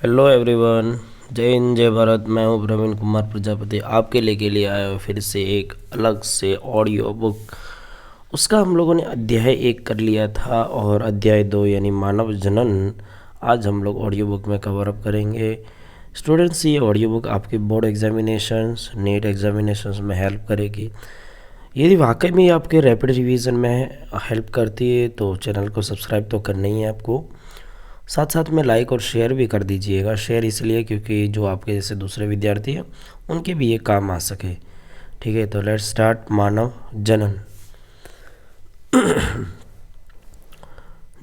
Hello everyone. जय हिंद जय भारत। मैं हूं प्रवीण कुमार प्रजापति, आपके लिए आया हूं फिर से एक अलग से ऑडियो बुक। उसका हम लोगों ने अध्याय 1 कर लिया था और अध्याय 2 यानी मानव जनन आज हम लोग ऑडियो बुक में कवर अप करेंगे। स्टूडेंट्स, ये ऑडियो बुक आपके बोर्ड एग्जामिनेशंस, नीट एग्जामिनेशंस में हेल्प करेगी। यदि वाकई में आपके रैपिड रिवीजन में हेल्प करती है तो चैनल को सब्सक्राइब तो करना ही है आपको। साथ साथ में लाइक और शेयर भी कर दीजिएगा। शेयर इसलिए क्योंकि जो आपके जैसे दूसरे विद्यार्थी हैं उनके भी ये काम आ सके। ठीक है, तो लेट्स स्टार्ट। मानव जनन।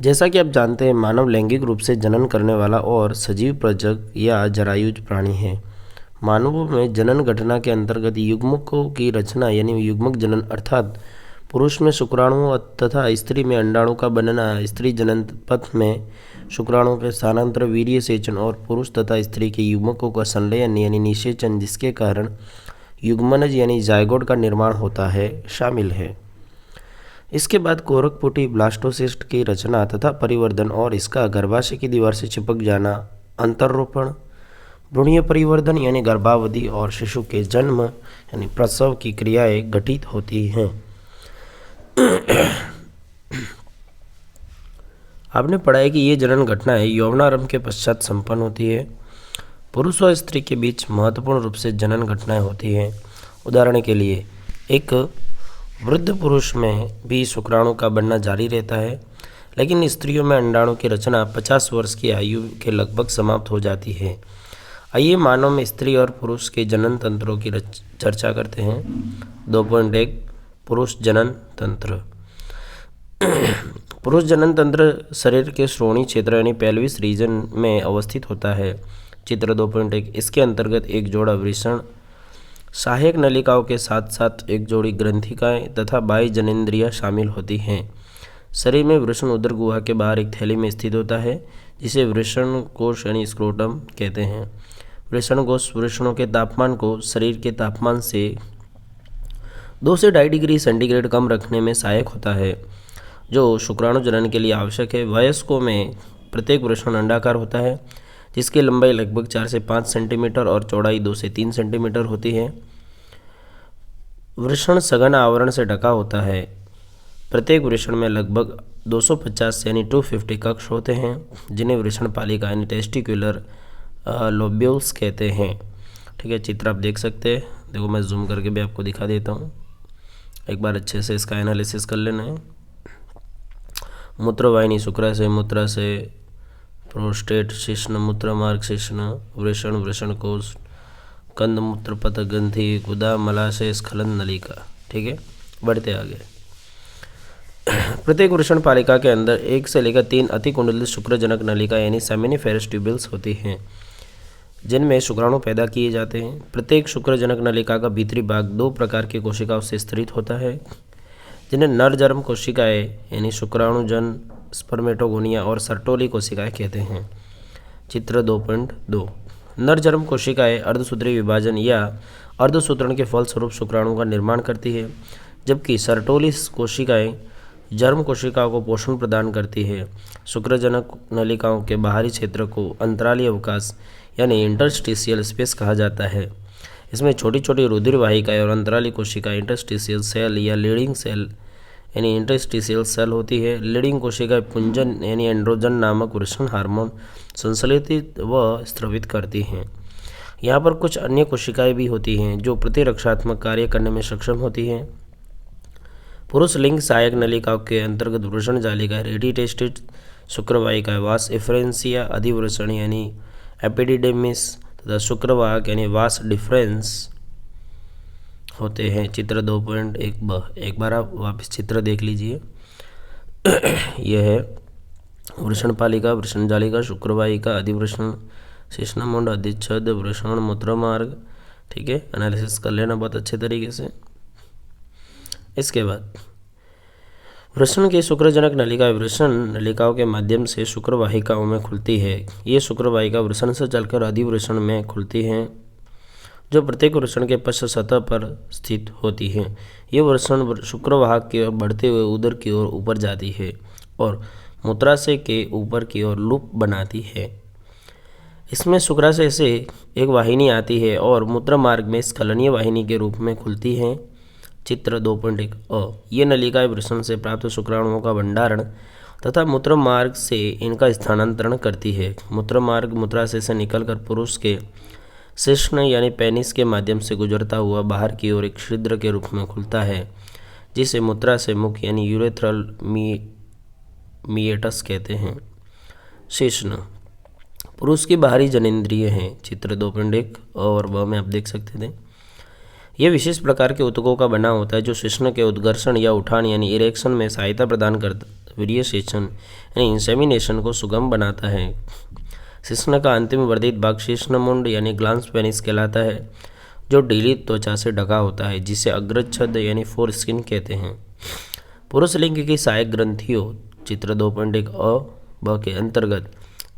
जैसा कि आप जानते हैं, मानव लैंगिक रूप से जनन करने वाला और सजीव प्रजग या जरायुज प्राणी है। मानवों में जनन घटना के अंतर्गत युग्मकों की रचना यानी युग्मक जनन अर्थात पुरुष में शुक्राणु तथा स्त्री में अंडाणु का बनना, स्त्री जनन पथ में शुक्राणु के स्थानांतर, वीर्य सेचन और पुरुष तथा स्त्री के युग्मकों का संलयन यानी निषेचन, जिसके कारण युग्मनज यानी जायगोट का निर्माण होता है, शामिल है। इसके बाद कोरकपुटी ब्लास्टोसिस्ट की रचना तथा परिवर्धन और इसका गर्भाशय की दीवार से चिपक जाना, अंतर्रोपण, भ्रूणीय परिवर्धन यानी गर्भावधि और शिशु के जन्म यानी प्रसव की क्रियाएं घटित होती हैं। आपने पढ़ा है कि ये जनन घटनाएं यौवनारंभ के पश्चात संपन्न होती है। पुरुष और स्त्री के बीच महत्वपूर्ण रूप से जनन घटनाएं होती हैं। उदाहरण के लिए, एक वृद्ध पुरुष में भी शुक्राणु का बनना जारी रहता है, लेकिन स्त्रियों में अंडाणु की रचना 50 वर्ष की आयु के लगभग समाप्त हो जाती है। आइए मानव में स्त्री और पुरुष के जनन तंत्रों की चर्चा करते हैं। 2.1 पुरुष जनन तंत्र। पुरुष जनन तंत्र शरीर के श्रोणी क्षेत्र यानी पेल्विस रीजन में अवस्थित होता है। चित्र 2.1। इसके अंतर्गत एक जोड़ा वृषण, सहायक नलिकाओं के साथ साथ एक जोड़ी ग्रंथिकाएं तथा बाह्य जनेंद्रियां शामिल होती हैं। शरीर में वृषण उदर गुहा के बाहर एक थैली में स्थित होता है, जिसे वृषण कोश यानी स्क्रोटम कहते हैं। वृषण कोश वृषणों के तापमान को शरीर के तापमान से 2 से 2.5 डिग्री सेंटीग्रेड कम रखने में सहायक होता है, जो शुक्राणु जनन के लिए आवश्यक है। वयस्कों में प्रत्येक वृषण अंडाकार होता है, जिसकी लंबाई लगभग 4 से 5 सेंटीमीटर और चौड़ाई 2 से 3 सेंटीमीटर होती है। वृषण सघन आवरण से ढका होता है। प्रत्येक वृषण में लगभग 250 यानी 250 कक्ष होते हैं, जिन्हें वृषण पालिका यानी टेस्टिकुलर लोब्यूल्स कहते हैं। ठीक है, चित्र आप देख सकते हैं। देखो, मैं जूम करके भी आपको दिखा देता हूँ, एक बार अच्छे से इसका एनालिसिस कर लेना है। मूत्रवाहिनी शुक्राशय, मूत्राशय, प्रोस्टेट, शिश्न, मूत्र मार्ग, शिश्न, वृषण, वृषणकोश, कंद, मूत्रपथ, ग्रंथि, गुदा, मलाशय, स्खलन नलिका। ठीक है, बढ़ते आगे। प्रत्येक वृषण पालिका के अंदर 1 से लेकर 3 अतिकुंडलित शुक्रजनक नलिका यानी सेमिनिफेरस ट्यूबल्स होती हैं, जिनमें शुक्राणु पैदा किए जाते हैं। प्रत्येक शुक्रजनक नलिका का भीतरी भाग 2 प्रकार की कोशिकाओं से स्तरित होता है, जिन्हें नरजर्म कोशिकाएं यानी शुक्राणुजन, स्पर्मेटोगोनिया और सर्टोली कोशिकाएं कहते हैं। चित्र 2.2। नरजर्म कोशिकाएं अर्धसूत्रीय विभाजन या अर्धसूत्रण के फलस्वरूप शुक्राणु का निर्माण करती है, जबकि सर्टोली कोशिकाएं जर्म कोशिकाओं को पोषण प्रदान करती है। शुक्रजनक नलिकाओं के बाहरी क्षेत्र को अंतराली अवकाश यानी इंटरस्टिशियल स्पेस कहा जाता है। इसमें छोटी छोटी रुधिर वाहिकाएं और अंतराली कोशिकाएं इंटरस्टिशियल सेल या लीडिंग सेल यानी इंटरस्टिशियल सेल होती है। लीडिंग कोशिकाएं पुंजन यानी एंड्रोजन नामक वृषण हार्मोन संश्लेषित व स्रावित करती हैं। यहाँ पर कुछ अन्य कोशिकाएं भी होती हैं जो प्रतिरक्षात्मक कार्य करने में सक्षम होती हैं। पुरुष लिंग सहायक नलिकाओं के अंतर्गत वृषण जालिका, रेडिटेस्टिड, शुक्रवाहिका, वास एफरेंसिया, अधिवृषण यानी एपिडिडेमिस तथा शुक्रवाहक यानी वास डिफरेंस होते हैं। चित्र 2.1 एक बार आप वापस चित्र देख लीजिए। यह है वृषण पालिका, वृषण जालिका, शुक्रवाहिका, अधिवृषण, शिश्नमुंड, अधिच्छद, वृषण, मूत्रमार्ग। ठीक है, एनालिसिस कर लेना बहुत अच्छे तरीके से। इसके बाद वृषण की शुक्रजनक नलिका वृषण नलिकाओं के माध्यम से शुक्रवाहिकाओं में खुलती है। ये शुक्रवाहिका वृषण से चलकर अधिवृषण में खुलती हैं, जो प्रत्येक वृषण के पश्च सतह पर स्थित होती हैं। ये वृषण शुक्रवाहक की ओर बढ़ते हुए उदर की ओर ऊपर जाती है और मूत्राशय के ऊपर की ओर लूप बनाती है। इसमें शुक्राशय से एक वाहिनी आती है और मूत्र मार्ग में स्खलनीय वाहिनी के रूप में खुलती है। चित्र 2.1 ये नलिकाएं वृषण से प्राप्त शुक्राणुओं का भंडारण तथा मूत्र मार्ग से इनका स्थानांतरण करती है। मूत्र मार्ग मूत्राशय से निकलकर पुरुष के शिश्न यानी पेनिस के माध्यम से गुजरता हुआ बाहर की ओर एक छिद्र के रूप में खुलता है, जिसे मूत्राशय मुख यानी यूरेथ्रल मीएटस कहते हैं। शिश्न पुरुष की बाहरी जनेंद्रिय हैं। चित्र 2.1 और वह में आप देख सकते थे। यह विशेष प्रकार के ऊतकों का बना होता है जो शिश्न के उद्घर्षण या उठान यानी इरेक्शन में सहायता प्रदान करता वीर्यसेचन यानी इंसेमिनेशन को सुगम बनाता है। शिश्न का अंतिम वर्धित भाग शिश्नमुंड यानी ग्लांस पेनिस कहलाता है, जो ढीली त्वचा से ढका होता है, जिसे अग्रज छद यानी फोर स्किन कहते हैं। पुरुष लिंग की सहायक ग्रंथियों चित्र 2.1 ब के अंतर्गत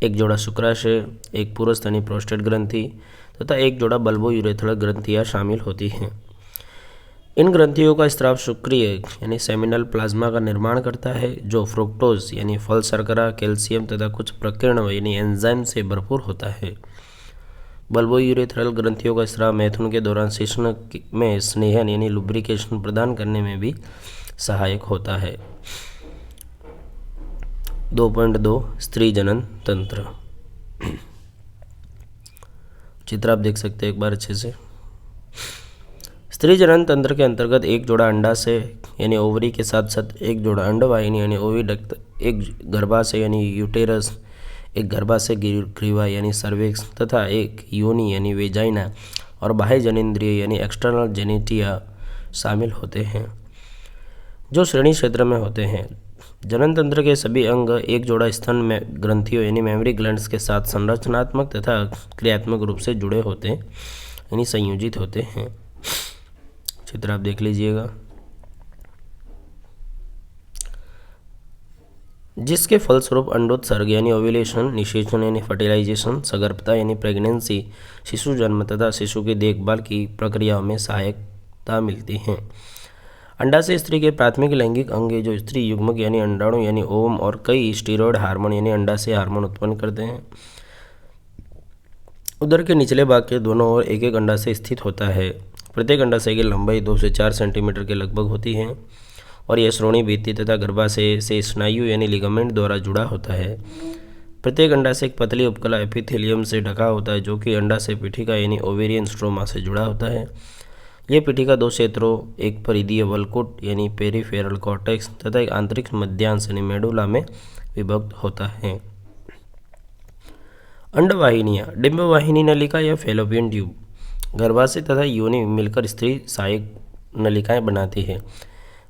एक जोड़ा शुक्राशय, एक पुरुषस्तनी प्रोस्टेट ग्रंथि तथा एक जोड़ा बल्बो यूरेथ्रल ग्रंथियाँ शामिल होती हैं। इन ग्रंथियों का स्राव शुक्रिय यानी सेमिनल प्लाज्मा का निर्माण करता है, जो फ्रुक्टोज यानी फल शर्करा, कैल्शियम तथा कुछ प्रकीर्ण यानी एंजाइम से भरपूर होता है। बल्बो यूरेथ्रल ग्रंथियों का स्राव मैथुन के दौरान शिश्न में स्नेहन यानी लुब्रिकेशन प्रदान करने में भी सहायक होता है। 2.2 स्त्री जनन तंत्र। चित्र आप देख सकते हैं एक बार अच्छे से। स्त्री जनन तंत्र के अंतर्गत एक जोड़ा अंडाशय यानी ओवरी के साथ साथ एक जोड़ा अंडवाहिनी यानी ओविडक्ट, एक गर्भाशय यानी यूटेरस, एक गर्भाशय ग्रीवा यानी सर्विक्स तथा एक योनि यानी वेजाइना और बाह्य जनेंद्रिय यानी एक्सटर्नल जेनेटिया शामिल होते हैं, जो श्रेणी क्षेत्र में होते हैं। जनन तंत्र के सभी अंग एक जोड़ा स्तन में ग्रंथियों यानी मेमरी ग्लैंड्स के साथ संरचनात्मक तथा क्रियात्मक रूप से जुड़े होते यानी संयोजित होते हैं। चित्र आप देख लीजिएगा। जिसके फलस्वरूप अंडोत्सर्ग यानी ओव्यूलेशन, निषेचन यानी फर्टिलाइजेशन, सगर्भता यानी प्रेगनेंसी, शिशु जन्म तथा शिशु की देखभाल की प्रक्रियाओं में सहायता मिलती है। अंडाशय स्त्री के प्राथमिक लैंगिक अंग है, जो स्त्री युग्मक यानी अंडाणु यानी ओवम और कई स्टीरॉयड हार्मोन यानी अंडाशय हार्मोन उत्पन्न करते हैं। उदर के निचले भाग के दोनों ओर एक एक अंडाशय स्थित होता है। प्रत्येक अंडाशय की लंबाई 2 से 4 सेंटीमीटर के लगभग होती है और यह श्रोणी भित्ति तथा गर्भाशय से स्नायु यानी लिगामेंट द्वारा जुड़ा होता है। प्रत्येक अंडाशय एक पतली उपकला एपिथेलियम से ढका होता है, जो कि अंडाशय पीठिका यानी ओवेरियन स्ट्रोमा से जुड़ा होता है। यह पीठिका 2 क्षेत्रों, एक परिधीय वल्कुट यानी पेरिफेरल कॉर्टेक्स तथा एक आंतरिक मध्यांश यानी मेडुला में विभक्त होता है। अंडवाहिनियाँ डिंबवाहिनी नलिका या फेलोपियन ट्यूब गर्भाशय तथा योनि मिलकर स्त्री सहायक नलिकाएं बनाती है।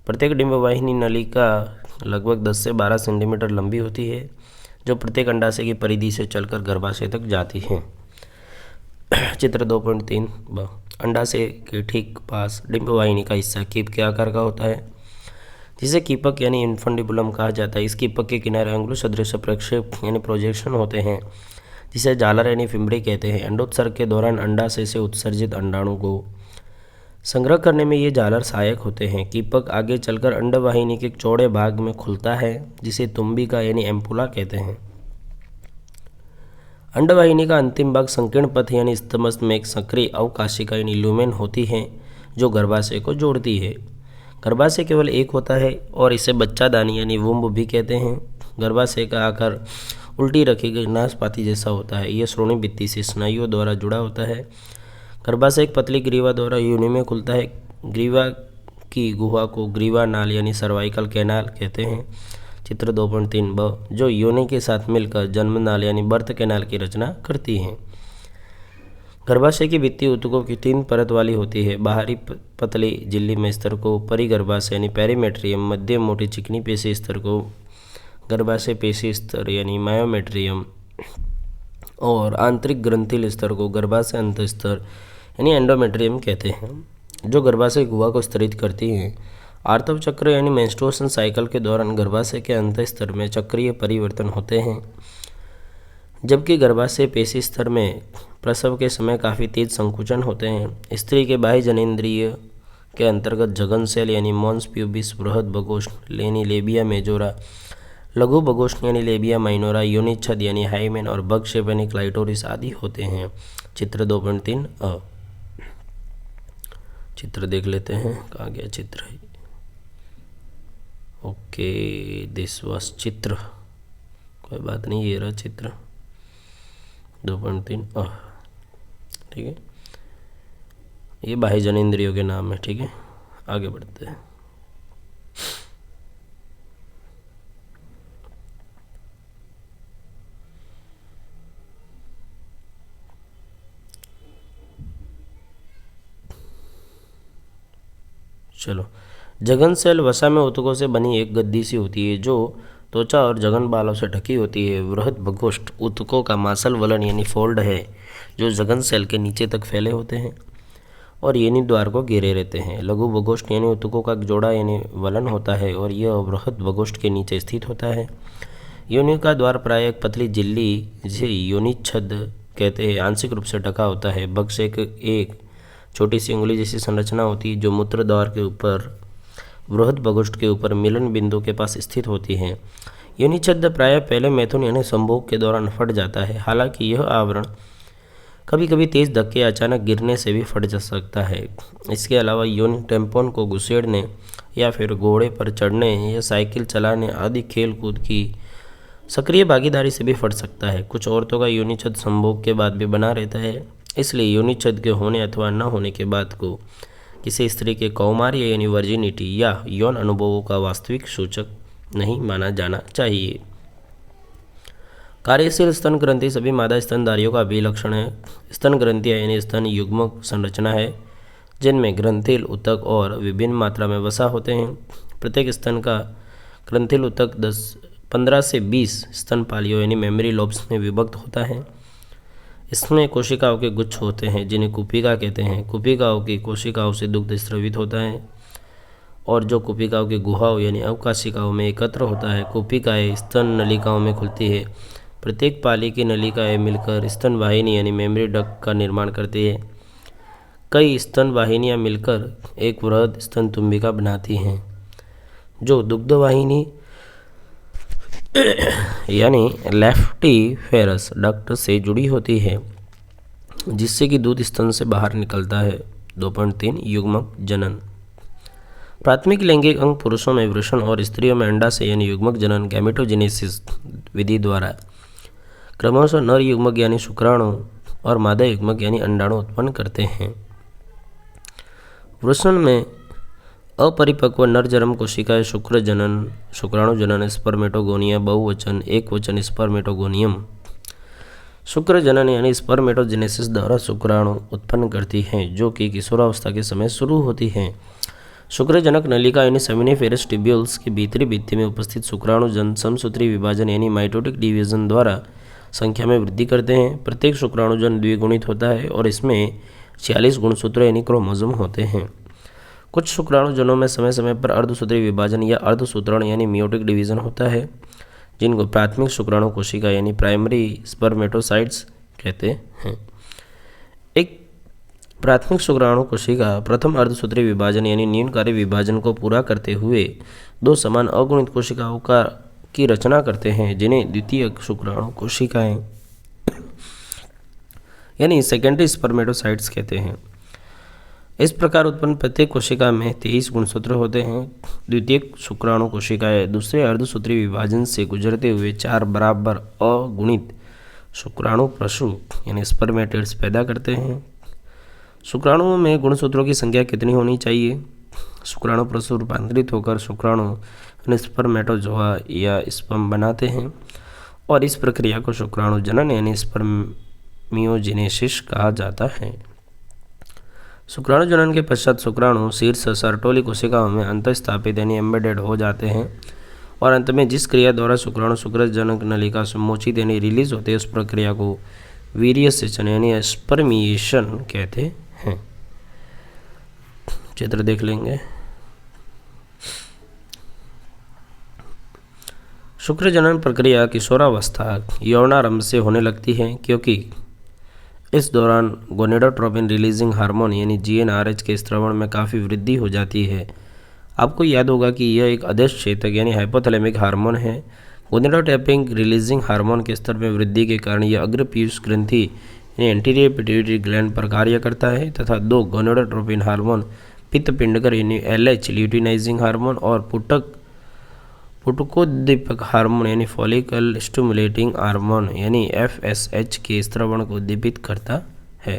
प्रत्येक डिंबवाहिनी नलिका लगभग 10 से 12 सेंटीमीटर लंबी होती है, जो प्रत्येक अंडाशय की परिधि से चलकर गर्भाशय तक जाती है। चित्र 2.3 अंडाशय के ठीक पास डिंबवाहिनी का हिस्सा कीप के आकार का होता है, जिसे कीपक यानी इन्फंडिबुलम कहा जाता है। इस कीपक के किनारे अंगुल सदृश प्रक्षेप यानी प्रोजेक्शन होते हैं, जिसे जालर यानी फिम्बड़ी कहते हैं। अंडोत्सर्ग के दौरान अंडाशय से उत्सर्जित अंडाणु को संग्रह करने में ये जालर सहायक होते हैं। कीपक आगे चलकर अंडवाहिनी के चौड़े भाग में खुलता है, जिसे तुम्बिका यानी एम्पुला कहते हैं। अंडवाहिनी का अंतिम भाग संकीर्ण पथ यानी स्तंभस्थ में एक सक्रिय अवकाशिका यानी ल्यूमेन होती है, जो गर्भाशय को जोड़ती है। गर्भाशय केवल एक होता है और इसे बच्चादानी यानी वुम्ब भी कहते हैं। गर्भाशय का आकार उल्टी रखी गई नाशपाती जैसा होता है। यह श्रोणी भित्ति से स्नायुओं द्वारा जुड़ा होता है। गर्भाशय एक पतली ग्रीवा द्वारा योनि में खुलता है। ग्रीवा की गुहा को ग्रीवा नाल यानी सर्वाइकल कैनाल कहते हैं। चित्र 2.3 ब जो योनि के साथ मिलकर जन्म नाल यानी बर्थ कैनाल की रचना करती हैं। गर्भाशय की भित्ति ऊतकों की 3 परत वाली होती है। बाहरी पतली झिल्ली में स्तर को परिगर्भाशय यानी पेरीमेट्रियम, मध्यम मोटी चिकनी पेशी स्तर को गर्भाशय पेशी स्तर यानी मायोमेट्रियम और आंतरिक ग्रंथिल स्तर को गर्भाशय अंत स्तर यानी एंडोमेट्रियम कहते हैं, जो गर्भाशय गुहा को स्तरित करती हैं। आर्तव चक्र यानी मेंस्ट्रुएशन साइकिल के दौरान गर्भाशय के अंत स्तर में चक्रीय परिवर्तन होते हैं, जबकि गर्भाशय पेशी स्तर में प्रसव के समय काफ़ी तेज संकुचन होते हैं। स्त्री के बाह्य जनेंद्रिय के अंतर्गत जघन सेल यानी मॉन्स प्यूबिस, बृहद बगोश यानी लेबिया मेजोरा, लघु बगोष्ठ यानी लेबिया माइनोरा, योनिच्छद यानी हाइमेन और बग शेप यानी क्लाइटोरिस आदि होते हैं। चित्र 2.3 अ। चित्र देख लेते हैं, कहाँ गया चित्र है। ओके, दिस वाज चित्र, कोई बात नहीं, ये रहा चित्र 2.3 अ। ठीक है, ये बाह्य जनेंद्रियों के नाम है। ठीक है, आगे बढ़ते हैं। चलो, जघन सेल वसा में ऊतकों से बनी एक गद्दी सी होती है जो त्वचा और जघन बालों से ढकी होती है। बृहद बगोष्ठ ऊतकों का मांसल वलन यानी फोल्ड है जो जघन सेल के नीचे तक फैले होते हैं और योनि द्वार को घेरे रहते हैं। लघु बगोष्ठ यानी ऊतकों का जोड़ा यानी वलन होता है और यह बृहद बगोष्ठ के नीचे स्थित होता है। योनि का द्वार प्राय एक पतली झिल्ली जिसे योनिच्छद कहते हैं आंशिक रूप से ढका होता है। बग से एक छोटी सी उंगली जैसी संरचना होती है जो मूत्र द्वार के ऊपर बृहद बगोष्ठ के ऊपर मिलन बिंदु के पास स्थित होती है। योनिच्छद प्रायः पहले मैथुन यानी संभोग के दौरान फट जाता है। हालांकि यह आवरण कभी कभी तेज धक्के अचानक गिरने से भी फट जा सकता है। इसके अलावा योनि टेम्पोन को घुसेड़ने या फिर घोड़े पर चढ़ने या साइकिल चलाने आदि खेल कूद की सक्रिय भागीदारी से भी फट सकता है। कुछ औरतों का योनिच्छद संभोग के बाद भी बना रहता है, इसलिए योनिच्छद के होने अथवा न होने के बाद को किसी स्त्री के कौमार्य यानी वर्जिनिटी या यौन अनुभवों का वास्तविक सूचक नहीं माना जाना चाहिए। कार्यशील स्तन ग्रंथि सभी मादा स्तनधारियों का अभिलक्षण है। स्तन ग्रंथियाँ यानी स्तन युग्मक संरचना है जिनमें ग्रंथिल ऊतक और विभिन्न मात्रा में वसा होते हैं। प्रत्येक स्तन का ग्रंथिल ऊतक 15 से 20 स्तनपालियों यानी मेमरी लोब्स में विभक्त होता है। इसमें कोशिकाओं के गुच्छ होते हैं जिन्हें कुपिका कहते हैं। कुपिकाओं की कोशिकाओं से दुग्ध स्रवित होता है और जो कुपिकाओं की गुहाओं यानी अवकाशिकाओं में एकत्र होता है। कुपिकाएँ स्तन नलिकाओं में खुलती है। प्रत्येक पाली की नलिकाएँ मिलकर स्तन वाहिनी यानी मेमरी डक्ट का निर्माण करती है। कई स्तन वाहिनियाँ मिलकर एक वृहद स्तन तुम्बिका बनाती हैं जो दुग्ध वाहिनी यानी लेफ्टिफेरस डक्ट से जुड़ी होती है जिससे कि दूध स्तन से बाहर निकलता है। 2.3 युग्मक जनन। प्राथमिक लैंगिक अंग पुरुषों में वृषण और स्त्रियों में अंडाशय यानी युग्मक जनन गैमेटोजेनेसिस विधि द्वारा क्रमशः नर युग्मक यानी शुक्राणु और मादा युग्मक यानी अंडाणु उत्पन्न करते हैं। वृषण में अपरिपक्व नर जन्म कोशिकाएं शुक्र जनन, शुक्राणु जनन, स्पर्मेटोगोनिया बहुवचन एकवचन स्पर्मेटोगोनियम शुक्र जनन यानी स्पर्मेटोजेनेसिस द्वारा शुक्राणु उत्पन्न करती हैं जो कि किशोरावस्था के समय शुरू होती हैं। शुक्रजनक नलिका यानी सेमिनिफेरस ट्यूब्यूल्स की भीतरी भित्ति में उपस्थित शुक्राणु जन समसूत्री विभाजन यानी माइटोटिक डिवीजन द्वारा संख्या में वृद्धि करते हैं। प्रत्येक शुक्राणुजन द्विगुणित होता है और इसमें 46 गुणसूत्र यानी क्रोमोसोम होते हैं। कुछ शुक्राणुजनों में समय समय पर अर्धसूत्री विभाजन या अर्धसूत्रण यानी मियोटिक डिवीजन होता है जिनको प्राथमिक शुक्राणु कोशिका यानी प्राइमरी स्पर्मेटोसाइट्स कहते हैं। एक प्राथमिक शुक्राणु कोशिका प्रथम अर्धसूत्री विभाजन यानी न्यूनकारी विभाजन को पूरा करते हुए दो समान अगुणित कोशिकाओं की रचना करते हैं जिन्हें द्वितीय शुक्राणु कोशिकाएं यानी सेकेंडरी स्पर्मेटोसाइट्स कहते हैं। इस प्रकार उत्पन्न प्रत्येक कोशिका में 23 गुणसूत्र होते हैं। द्वितीय शुक्राणु कोशिकाएं दूसरे अर्धसूत्री विभाजन से गुजरते हुए 4 बराबर अगुणित शुक्राणु प्रसु यानी स्पर्मेटिड्स पैदा करते हैं। शुक्राणुओं में गुणसूत्रों की संख्या कितनी होनी चाहिए? शुक्राणु प्रसु रूपांतरित होकर शुक्राणु यानी स्पर्मेटोजोआ या स्पर्म बनाते हैं और इस प्रक्रिया को शुक्राणु जनन यानी स्पर्मियोजेनेसिस कहा जाता है। शुक्राणु जनन के पश्चात शुक्राणु शीर्ष सर्टोली कोशिकाओं में अंतःस्थापित यानी एम्बेडेड हो जाते हैं और अंत में जिस क्रिया द्वारा शुक्राणु शुक्रजनक नलिका सम्मोचित यानी रिलीज होते हैं उस प्रक्रिया को वीर्यसेचन यानी स्पर्मिएशन कहते हैं। चित्र देख लेंगे। शुक्रजनन प्रक्रिया किशोरावस्था यौनारंभ से होने लगती है क्योंकि इस दौरान गोनेडोट्रोपिन रिलीजिंग हार्मोन यानी GnRH के स्त्रवण में काफ़ी वृद्धि हो जाती है। आपको याद होगा कि यह एक अधेश क्षेत्रक यानी हाइपोथैलेमिक हार्मोन है। गोनेडोट्रोपिन रिलीजिंग हार्मोन के स्तर में वृद्धि के कारण यह अग्र पीयूष ग्रंथि यानी एंटीरियर पिट्यूटरी ग्लैंड पर कार्य करता है तथा 2 गोनेडोट्रोपिन हार्मोन पित्त पिंडकर यानी LH ल्यूटिनाइजिंग हार्मोन और पुटकोद्दीपक हार्मोन यानी फॉलिकल स्टिमुलेटिंग हार्मोन यानी FSH के स्त्रवण को उद्दीपित करता है।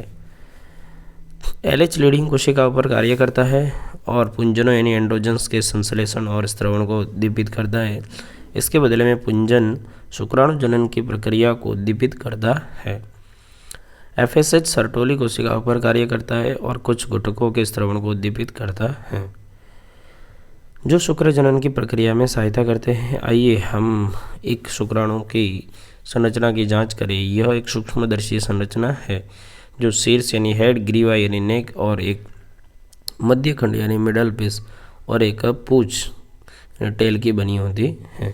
LH लीडिंग कोशिकाओं पर कार्य करता है और पुंजनों यानी एंड्रोजन्स के संश्लेषण और स्त्रवण को उद्दीपित करता है। इसके बदले में पुंजन शुक्राणु जनन की प्रक्रिया को उद्दीपित करता है। FSH सर्टोली कोशिकाओं पर कार्य करता है और कुछ गुटकों के स्त्रवण को उद्दीपित करता है जो शुक्र जनन की प्रक्रिया में सहायता करते हैं। आइए हम एक शुक्राणु की संरचना की जांच करें। यह एक सूक्ष्मदर्शी संरचना है जो शीर्ष यानी हेड, ग्रीवा यानी नेक और एक मध्य खंड यानी मिडल पीस और एक पूंछ टेल की बनी होती है।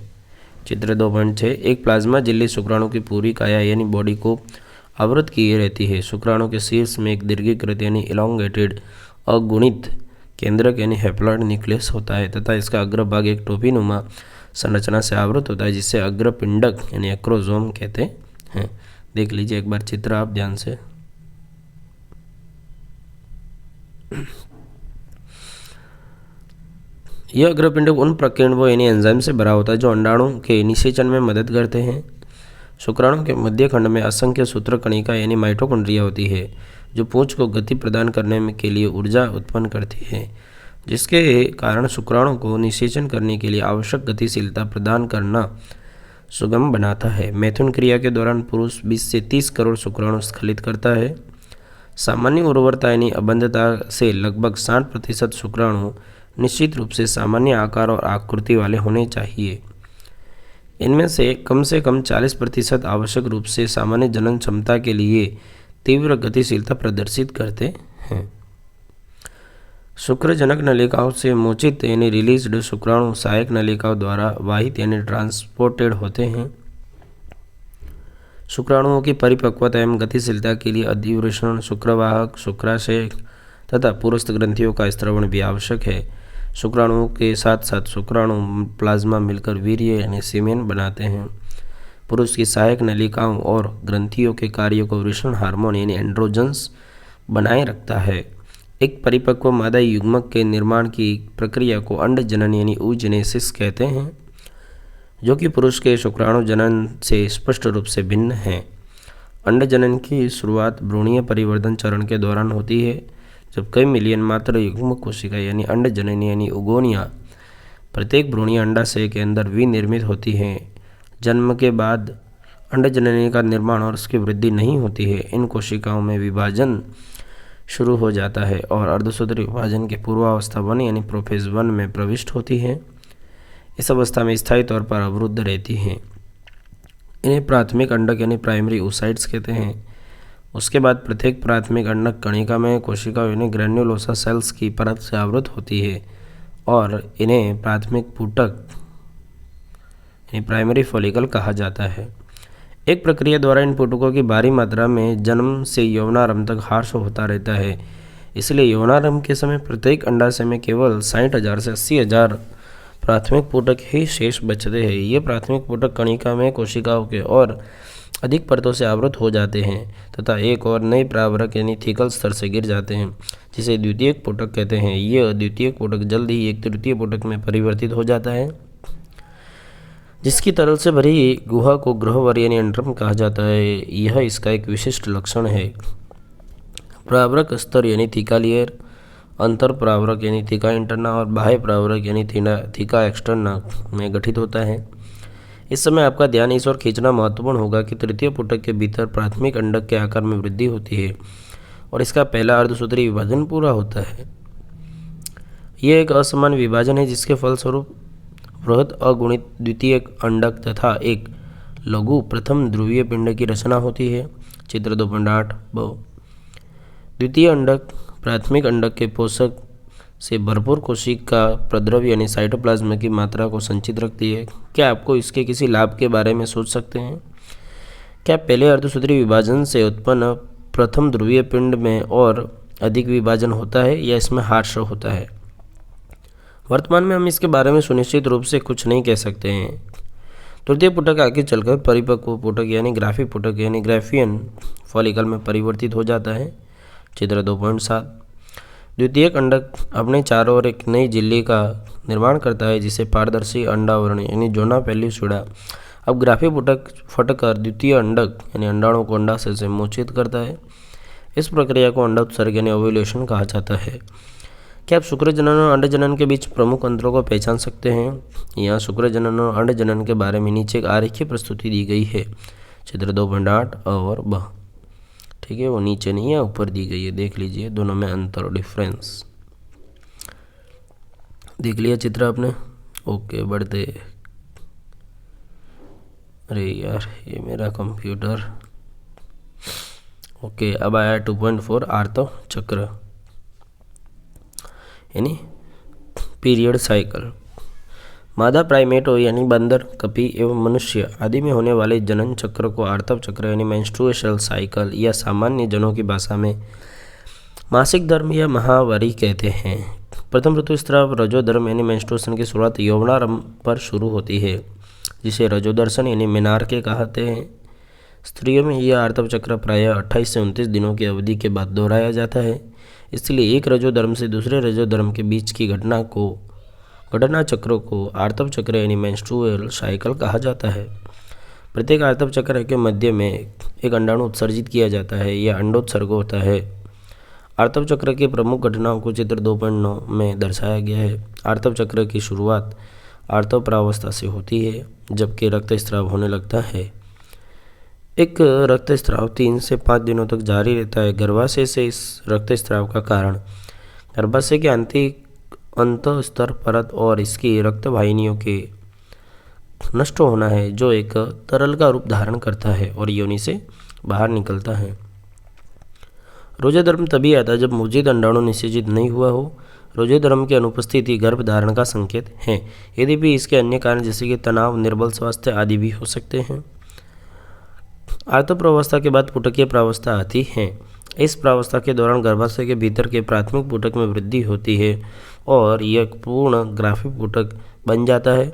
चित्र 2.6 एक प्लाज्मा झिल्ली शुक्राणु की पूरी काया यानी बॉडी को आवृत किए रहती है। शुक्राणु के शीर्ष में एक दीर्घीकृत यानी इलोंगेटेड अगुणित केंद्रक यानी हैप्लॉइड न्यूक्लियस होता है तथा इसका अग्रभाग एक टोपीनुमा संरचना से आवृत होता है जिसे अग्रपिंडक यानी एक्रोजोम कहते हैं। देख लीजिए एक बार चित्र आप ध्यान से। यह अग्रपिंडक उन प्रकीर्णकों यानी एंजाइम से भरा होता है जो अंडाणु के निषेचन में मदद करते हैं। शुक्राणु के मध्य खंड में असंख्य सूत्रकणिका यानी माइटोकॉन्ड्रिया होती है जो पूंछ को गति प्रदान करने के लिए ऊर्जा उत्पन्न करती है, जिसके कारण शुक्राणु को निषेचन करने के लिए आवश्यक गतिशीलता प्रदान करना सुगम बनाता है। मैथुन क्रिया के दौरान पुरुष 20 से 30 करोड़ शुक्राणु स्खलित करता है। सामान्य उर्वरता यानी अबंधता से लगभग 60% शुक्राणु निश्चित रूप से सामान्य आकार और आकृति वाले होने चाहिए। इनमें से कम 40% आवश्यक रूप से सामान्य जनन क्षमता के लिए तीव्र गतिशीलता प्रदर्शित करते हैं। शुक्रजनक नलिकाओं से मोचित यानी रिलीज्ड शुक्राणु सहायक नलिकाओं द्वारा वाहित यानी ट्रांसपोर्टेड होते हैं। शुक्राणुओं की परिपक्वता एवं गतिशीलता के लिए अधिवृषण, शुक्रवाहक, शुक्राशय तथा पुरस्थ ग्रंथियों का स्त्रवण भी आवश्यक है। शुक्राणुओं के साथ साथ शुक्राणु प्लाज्मा मिलकर वीर्य यानी सीमेन बनाते हैं। पुरुष की सहायक नलिकाओं और ग्रंथियों के कार्यों को वृषण हार्मोन यानी एंड्रोजन्स बनाए रखता है। एक परिपक्व मादा युग्मक के निर्माण की प्रक्रिया को अंड जनन यानी oogenesis कहते हैं, जो कि पुरुष के शुक्राणु जनन से स्पष्ट रूप से भिन्न है। अंड जनन की शुरुआत भ्रूणीय परिवर्धन चरण के दौरान होती है, जब कई मिलियन मात्र युग्मक कोशिका यानी अंड जननी यानी उगोनिया प्रत्येक भ्रूणीय अंडाशय के अंदर विनिर्मित होती हैं। जन्म के बाद अंड जननी का निर्माण और उसकी वृद्धि नहीं होती है। इन कोशिकाओं में विभाजन शुरू हो जाता है और अर्धसूत्री विभाजन की पूर्वावस्था 1 यानी प्रोफेज 1 में प्रविष्ट होती है। इस अवस्था में स्थायी तौर पर अवरुद्ध रहती हैं। इन्हें प्राथमिक अंडक यानी प्राइमरी oocytes कहते हैं। उसके बाद प्रत्येक प्राथमिक अंडक कणिका में कोशिका यानी ग्रैन्युलोसा सेल्स की परत से आवृत होती है और इन्हें प्राथमिक पुटक यानी प्राइमरी फॉलिकल कहा जाता है। एक प्रक्रिया द्वारा इन पुटकों की भारी मात्रा में जन्म से यौनारंभ तक ह्रास होता रहता है। इसलिए यौनारंभ के समय प्रत्येक अंडाशय में केवल 60,000 से 80,000 प्राथमिक पुटक ही शेष बचते हैं। ये प्राथमिक पुटक कणिका में कोशिकाओं के और अधिक परतों से आवृत हो जाते हैं तथा एक और नए प्रावरक यानी थीकल स्तर से गिर जाते हैं, जिसे द्वितीयक पुटक कहते हैं। यह द्वितीयक पुटक जल्द ही एक तृतीय पुटक में परिवर्तित हो जाता है, जिसकी तरल से भरी गुहा को गह्वर यानी एंट्रम कहा जाता है। यह इसका एक विशिष्ट लक्षण है। प्रावरक स्तर यानी थीका लेयर अंतर प्रावरक यानी थीका इंटरना और बाह्य प्रावरक यानी थीका एक्सटर्ना में गठित होता है। इस समय आपका ध्यान इस ओर खींचना महत्वपूर्ण होगा कि तृतीय पुटक के भीतर प्राथमिक अंडक के आकार में वृद्धि होती है और इसका पहला अर्धसूत्री विभाजन पूरा होता है। यह एक असमान विभाजन है जिसके फलस्वरूप बृहद अगुणित द्वितीयक अंडक तथा एक लघु प्रथम ध्रुवीय पिंड की रचना होती है। चित्र 2.8 द्वितीय अंडक प्राथमिक अंडक के पोषक से भरपूर कोशिका प्रद्रव्य यानी साइटोप्लाज्म की मात्रा को संचित रखती है। क्या आपको इसके किसी लाभ के बारे में सोच सकते हैं? क्या पहले अर्धसूत्री विभाजन से उत्पन्न प्रथम ध्रुवीय पिंड में और अधिक विभाजन होता है या इसमें ह्रास होता है? वर्तमान में हम इसके बारे में सुनिश्चित रूप से कुछ नहीं कह सकते हैं। तृतीय पुटक आगे चलकर परिपक्व पुटक यानी ग्राफी पुटक यानी ग्राफियन फॉलिकल में परिवर्तित हो जाता है। चित्र 2.7। द्वितीयक अंडक अपने चारों ओर एक नई झिल्ली का निर्माण करता है जिसे पारदर्शी अंडावरण यानी जोना पेल्यूसिडा। अब ग्राफी पुटक फटकर द्वितीय अंडक यानी अंडाणु को अंडाशय से मोचित करता है। इस प्रक्रिया को अंडोत्सर्ग यानी ओव्यूलेशन कहा जाता है। क्या आप शुक्र जनन और अंड जनन के बीच प्रमुख अंतरों को पहचान सकते हैं? यहाँ शुक्र जनन और अंड जनन के बारे में नीचे एक आरेखीय प्रस्तुति दी गई है। चित्र 2.8 और ब। ठीक है, वो नीचे नहीं है, ऊपर दी गई है, देख लीजिए दोनों में अंतर और डिफरेंस देख लिया चित्र आपने। ओके, बढ़ते। अरे यार, ये मेरा कंप्यूटर। ओके, अब आया 2.4 आर्तव चक्र यानी पीरियड साइकिल। मादा प्राइमेट हो यानी बंदर, कपी एवं मनुष्य आदि में होने वाले जनन चक्र को आर्तव चक्र यानी मेंस्ट्रुएशनल साइकिल या सामान्य जनों की भाषा में मासिक धर्म या महावारी कहते हैं। प्रथम ऋतुस्राव रजोधर्म यानी मेंस्ट्रुएशन की शुरुआत यौवनारंभ पर शुरू होती है जिसे रजोदर्शन यानी मेनार्के कहते हैं। स्त्रियों में यह आर्तव चक्र प्रायः 28 से 29 दिनों की अवधि के बाद दोहराया जाता है। इसलिए एक रजोधर्म से दूसरे रजोधर्म के बीच की घटना चक्रों को आर्तव चक्र यानी मेंस्ट्रुअल साइकिल कहा जाता है। प्रत्येक आर्तव चक्र के मध्य में एक अंडाणु उत्सर्जित किया जाता है या अंडोत्सर्ग होता है। आर्तव चक्र की प्रमुख घटनाओं को चित्र 2.9 में दर्शाया गया है। आर्तव चक्र की शुरुआत आर्तव प्रावस्था से होती है जबकि रक्तस्राव होने लगता है। एक रक्तस्राव 3 से 5 दिनों तक जारी रहता है। गर्भाशय से इस रक्तस्राव का कारण गर्भाशय के अंतःस्तर परत और इसकी रक्त वाहिनियों के नष्ट होना है जो एक तरल का रूप धारण करता है और योनि से बाहर निकलता है। रोजेधर्म तभी आता है जब मूर्जित अंडाणु निषेचित नहीं हुआ हो। रोजेधर्म की अनुपस्थिति गर्भधारण का संकेत है। यद्यपि इसके अन्य कारण जैसे कि तनाव, निर्बल स्वास्थ्य आदि भी हो सकते हैं। आर्तव प्रावस्था के बाद पुटकीय प्रावस्था आती है। इस प्रावस्था के दौरान गर्भाशय के भीतर के प्राथमिक पुटक में वृद्धि होती है और यह पूर्ण ग्राफी पुटक बन जाता है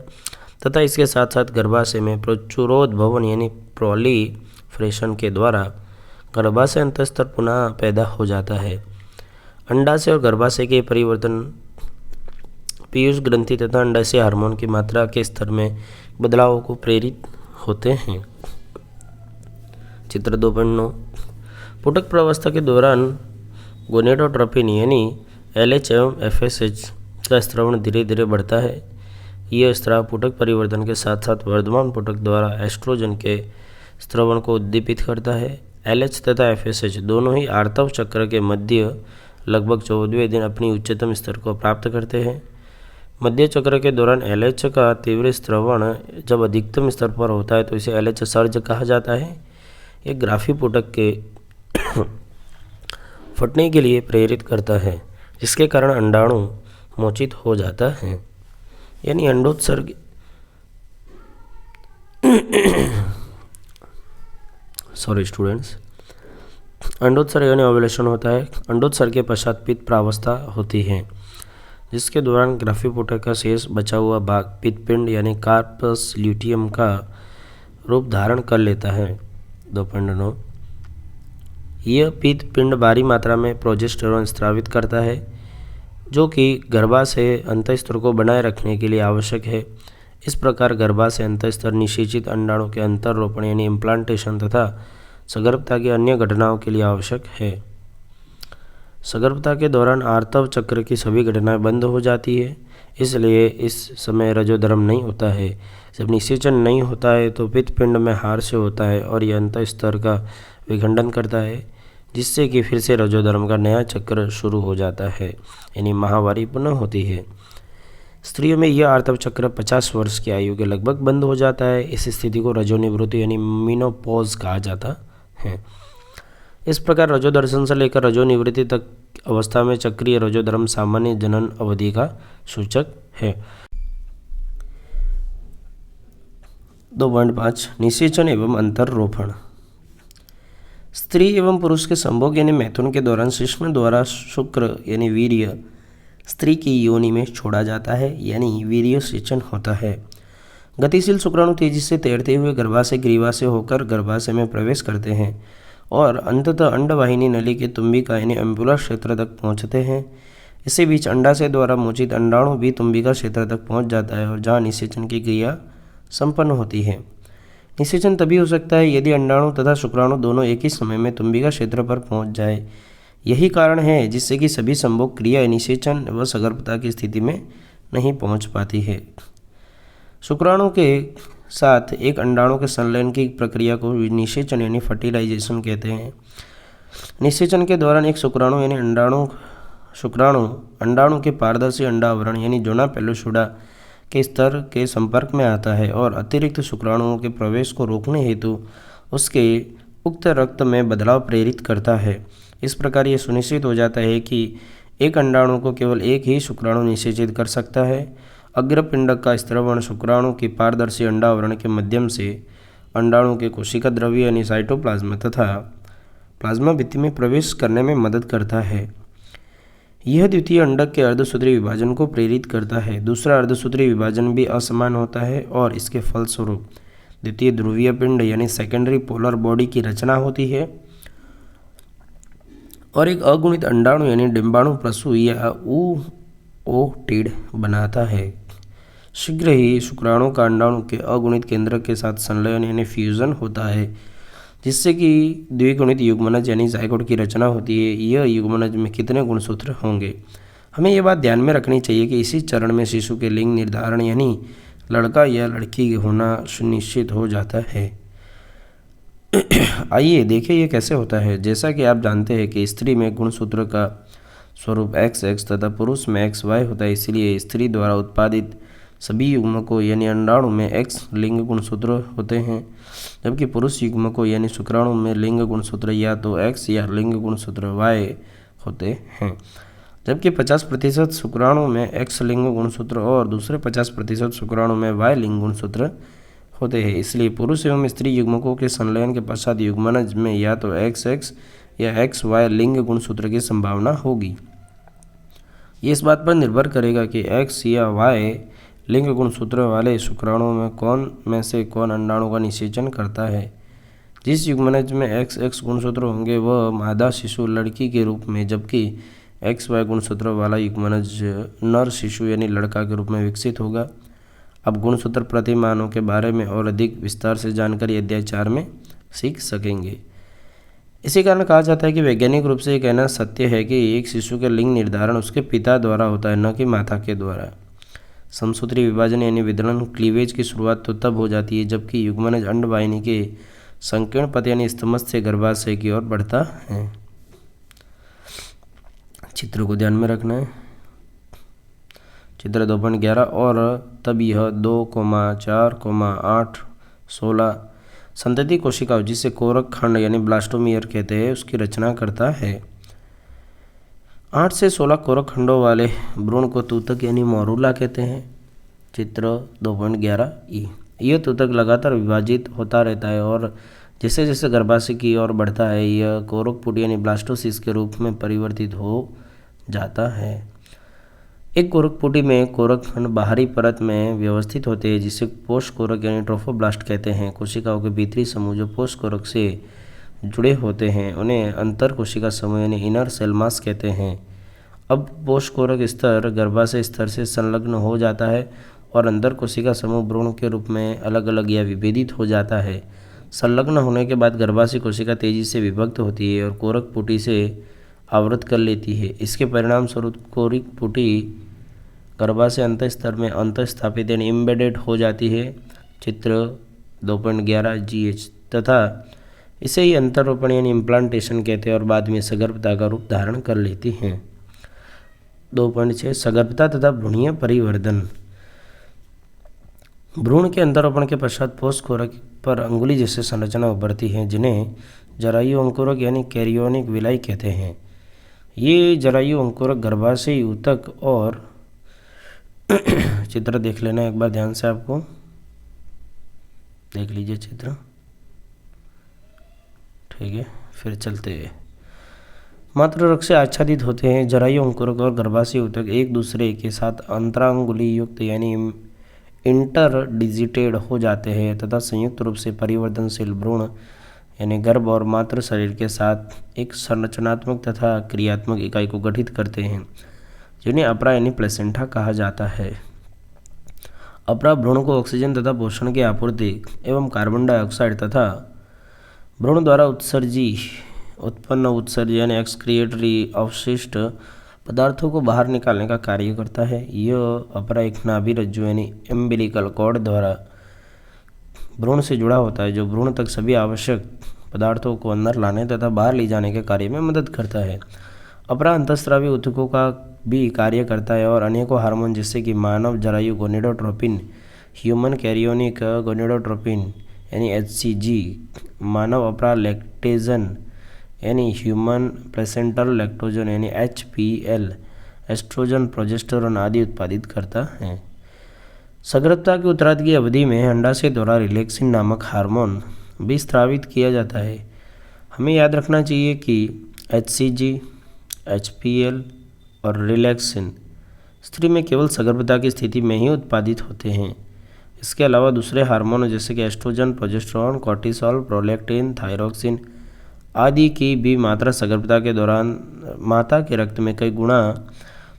तथा इसके साथ साथ गर्भाशय में प्रचुरोद्भवन यानी प्रोलिफरेशन के द्वारा गर्भाशय अंतःस्तर पुनः पैदा हो जाता है। अंडाशय और गर्भाशय के परिवर्तन पीयूष ग्रंथि तथा अंडाशय हार्मोन की मात्रा के स्तर में बदलावों को प्रेरित होते हैं। चित्र 2.9 पुटक प्रावस्था के दौरान गोनेडोट्रोपिन यानी LH एवं FSH का स्रावण धीरे धीरे बढ़ता है। यह स्राव पुटक परिवर्तन के साथ साथ वर्धमान पुटक द्वारा एस्ट्रोजन के स्रावण को उद्दीपित करता है। LH तथा FSH दोनों ही आर्तव चक्र के मध्य लगभग 14वें दिन अपनी उच्चतम स्तर को प्राप्त करते हैं। मध्य चक्र के दौरान LH का तीव्र स्रावण जब अधिकतम स्तर पर होता है तो इसे LH सर्ज कहा जाता है। यह ग्राफी पुटक के फटने के लिए प्रेरित करता है जिसके कारण अंडाणु मोचित हो जाता है यानी अंडोत्सर्ग। सॉरी स्टूडेंट्स, अंडोत्सर्ग यानी ओव्यूलेशन होता है। अंडोत्सर्ग के पश्चात पित्त प्रावस्था होती है जिसके दौरान ग्राफी पुटक का शेष बचा हुआ भाग पित्तपिंड यानी कार्पस ल्यूटियम का रूप धारण कर लेता है। 2.9 यह पित्तपिंड भारी मात्रा में प्रोजेस्टेरोन स्रावित करता है जो कि गर्भाशय अंतःस्तर को बनाए रखने के लिए आवश्यक है। इस प्रकार गर्भाशय अंतःस्तर निषेचित अंडाणु के अंतर्रोपण यानी इम्प्लांटेशन तथा सगर्भता की अन्य घटनाओं के लिए आवश्यक है। सगर्भता के दौरान आर्तव चक्र की सभी घटनाएं बंद हो जाती है, इसलिए इस समय रजोधर्म नहीं होता है। जब निषेचन नहीं होता है तो पित्तपिंड में हार्य होता है और यह अंतःस्तर का विखंडन करता है जिससे कि फिर से रजोधर्म का नया चक्र शुरू हो जाता है यानी माहवारी पुनः होती है। स्त्रियों में यह आर्तव चक्र 50 वर्ष की आयु के लगभग बंद हो जाता है। इस स्थिति को रजोनिवृत्ति यानी मीनोपॉज कहा जाता है। इस प्रकार रजोदर्शन से लेकर रजोनिवृत्ति तक अवस्था में चक्रीय रजोधर्म सामान्य जनन अवधि का सूचक है। 2.5 निषेचन एवं अंतर्रोपण। स्त्री एवं पुरुष के संभोग यानी मैथुन के दौरान शिश्न द्वारा शुक्र यानी वीर्य स्त्री की योनि में छोड़ा जाता है यानी वीर्य सेचन होता है। गतिशील शुक्राणु तेजी से तैरते हुए गर्भाशय ग्रीवा से होकर गर्भाशय में प्रवेश करते हैं और अंततः अंडवाहिनी नली के तुम्बिका यानी एम्पुलर क्षेत्र तक पहुंचते हैं। इसी बीच अंडाशय द्वारा मोचित अंडाणु भी तुम्बिका क्षेत्र तक पहुंच जाता है और जहां निषेचन की क्रिया संपन्न होती है। निषेचन तभी हो सकता है यदि अंडाणु तथा शुक्राणु दोनों एक ही समय में तुम्बिका क्षेत्र पर पहुंच जाए। यही कारण है जिससे कि सभी संभोग क्रिया निषेचन व सगर्भता की स्थिति में नहीं पहुंच पाती है। शुक्राणु के साथ एक अंडाणु के संलयन की प्रक्रिया को निषेचन यानी फर्टिलाइजेशन कहते हैं। निषेचन के दौरान एक शुक्राणु यानी शुक्राणु अंडाणु के पारदर्शी अंडावरण यानी जोना पेलोसुडा के स्तर के संपर्क में आता है और अतिरिक्त शुक्राणुओं के प्रवेश को रोकने हेतु उसके उक्त रक्त में बदलाव प्रेरित करता है। इस प्रकार यह सुनिश्चित हो जाता है कि एक अंडाणु को केवल एक ही शुक्राणु निषेचित कर सकता है। अग्रपिंडक का स्त्रवण शुक्राणु के पारदर्शी अंडावरण के माध्यम से अंडाणु के कोशिका द्रव्य यानी साइटोप्लाज्म तथा प्लाज्मा भित्ति में प्रवेश करने में मदद करता है। यह द्वितीय अंडक के अर्धसूत्री विभाजन को प्रेरित करता है। दूसरा अर्धसूत्री विभाजन भी असमान होता है और इसके फलस्वरूप द्वितीय ध्रुवीय पिंड यानी सेकेंडरी पोलर बॉडी की रचना होती है और एक अगुणित अंडाणु यानी डिंबाणु प्रसू या oocyte बनाता है। शीघ्र ही शुक्राणु का अंडाणु के अगुणित केंद्रक के साथ संलयन यानी फ्यूजन होता है जिससे कि द्विगुणित युग्मनज यानी जायगोट की रचना होती है। यह युग्मनज में कितने गुणसूत्र होंगे, हमें यह बात ध्यान में रखनी चाहिए कि इसी चरण में शिशु के लिंग निर्धारण यानी लड़का या लड़की होना सुनिश्चित हो जाता है। आइए देखें यह कैसे होता है। जैसा कि आप जानते हैं कि स्त्री में गुणसूत्र का स्वरूप XX तथा पुरुष में XY होता है, इसलिए स्त्री द्वारा उत्पादित सभी युग्मकों यानी अंडाणु में X लिंग गुणसूत्र होते हैं, जबकि पुरुष युग्मकों यानी शुक्राणु में लिंग गुणसूत्र या तो X या लिंग गुणसूत्र Y होते हैं। जबकि 50% शुक्राणु में X लिंग गुणसूत्र और दूसरे 50% शुक्राणु में Y लिंग गुणसूत्र होते हैं। इसलिए पुरुष एवं स्त्री युग्मकों के संलयन के पश्चात युग्मनज में या तो XX या XY लिंग गुणसूत्र की संभावना होगी। ये इस बात पर निर्भर करेगा कि X या Y लिंग गुणसूत्र वाले शुक्राणुओं में से कौन अंडाणु का निषेचन करता है। जिस युग्मनज में XX गुणसूत्र होंगे वह मादा शिशु लड़की के रूप में, जबकि XY गुणसूत्र वाला युग्मनज नर शिशु यानी लड़का के रूप में विकसित होगा। अब गुणसूत्र प्रतिमानों के बारे में और अधिक विस्तार से जानकारी अध्याय 4 में सीख सकेंगे। इसी कारण कहा जाता है कि वैज्ञानिक रूप से ये कहना सत्य है कि एक शिशु के लिंग निर्धारण उसके पिता द्वारा होता है, न कि माता के द्वारा। समसूत्री विभाजन यानी विदलन क्लीवेज की शुरुआत तो तब हो जाती है जबकि युग्मनज अंडवाहिनी के संकीर्ण पथ यानी स्तमस्थ से गर्भाशय की ओर बढ़ता है। चित्र को ध्यान में रखना है। चित्र 2.11 और तब यह 2,4,8,16 संतति कोशिकाओं जिसे कोरक खंड यानी ब्लास्टोमियर कहते हैं उसकी रचना करता है। 8 से 16 कोरक खंडों वाले भ्रूण को तूतक यानी मोरूला कहते हैं। चित्र 2.11 यह तूतक लगातार विभाजित होता रहता है और जैसे जैसे गर्भाशय की ओर बढ़ता है यह कोरकपुट यानी ब्लास्टोसिस के रूप में परिवर्तित हो जाता है। एक कोरकपुटी में कोरक खंड बाहरी परत में व्यवस्थित होते हैं जिसे पोष कोरक यानी ट्रोफोब्लास्ट कहते हैं। कोशिकाओं के भीतरी समूह जो पोष कोरक से जुड़े होते हैं उन्हें अंतर कोशिका समूह यानी इनर सेल मास कहते हैं। अब पोष कोरक स्तर गर्भाशय स्तर से संलग्न हो जाता है और अंतर कोशिका समूह भ्रूण के रूप में अलग अलग या विभेदित हो जाता है। संलग्न होने के बाद गर्भाशय कोशिका तेजी से विभक्त होती है और कोरक पुटी से आवृत कर लेती है। इसके परिणाम स्वरूप कोरक पुटी गर्भाशय अंत स्तर में अंतस्थापित यानी एम्बेडेड हो जाती है। चित्र 2.11 GH तथा इसे ही अंतरोपण यानी इम्प्लांटेशन कहते हैं और बाद में सगर्भता का रूप धारण कर लेती हैं। 2.6 सगर्भता तथा भ्रूणीय परिवर्धन। भ्रूण के अंतरोपण के पश्चात पोष कोरक पर अंगुली जैसे संरचना उभरती है जिन्हें जरायु अंकुरक यानी कैरियोनिक विलाई कहते हैं। ये जरायु अंकुरक गर्भाशय ऊतक और चित्र देख लेना एक बार ध्यान से, आपको देख लीजिए चित्र, ठीक है। फिर चलते हैं। मात्र रक्त से आच्छादित होते हैं। जरायु अंकुरक और गर्भाशय ऊतक एक दूसरे के साथ अंतरांगुली युक्त यानी इंटरडिजिटेड हो जाते हैं तथा संयुक्त रूप से परिवर्तनशील भ्रूण यानी गर्भ और मातृ शरीर के साथ एक संरचनात्मक तथा क्रियात्मक इकाई को गठित करते हैं, जिन्हें अपरा यानी प्लेसेंटा कहा जाता है। अपरा भ्रूण को ऑक्सीजन तथा पोषण की आपूर्ति एवं कार्बन डाइऑक्साइड तथा भ्रूण द्वारा उत्पन्न उत्सर्जन यानी एक्सक्रिएटरी अवशिष्ट पदार्थों को बाहर निकालने का कार्य करता है। यह अपरा एक नाभि रज्जु यानी एम्बिलिकल कॉर्ड द्वारा भ्रूण से जुड़ा होता है, जो भ्रूण तक सभी आवश्यक पदार्थों को अंदर लाने तथा बाहर ले जाने के कार्य में मदद करता है। अपरा अंतःस्रावी ऊतकों का भी कार्य करता है और अनेकों हार्मोन जैसे कि मानव जरायु गोनेडोट्रोपिन, ह्यूमन कैरियोनिक गोनेडोट्रोपिन यानी HCG, मानव अपरा लैक्टेजन यानी ह्यूमन प्लेसेंटल लैक्टोजन यानी HPL, एस्ट्रोजन, प्रोजेस्टेरोन आदि उत्पादित करता है। सगर्भता की उत्तरार्ध की अवधि में अंडाशय द्वारा रिलैक्सिन नामक हार्मोन भी स्रावित किया जाता है। हमें याद रखना चाहिए कि HCG, HPL और रिलैक्सिन स्त्री में केवल सगर्भता की स्थिति में ही उत्पादित होते हैं। इसके अलावा दूसरे हार्मोन जैसे कि oestrogen, progesterone, cortisol, prolactin, thyroxine आदि की भी मात्रा सगर्भता के दौरान माता के रक्त में कई गुना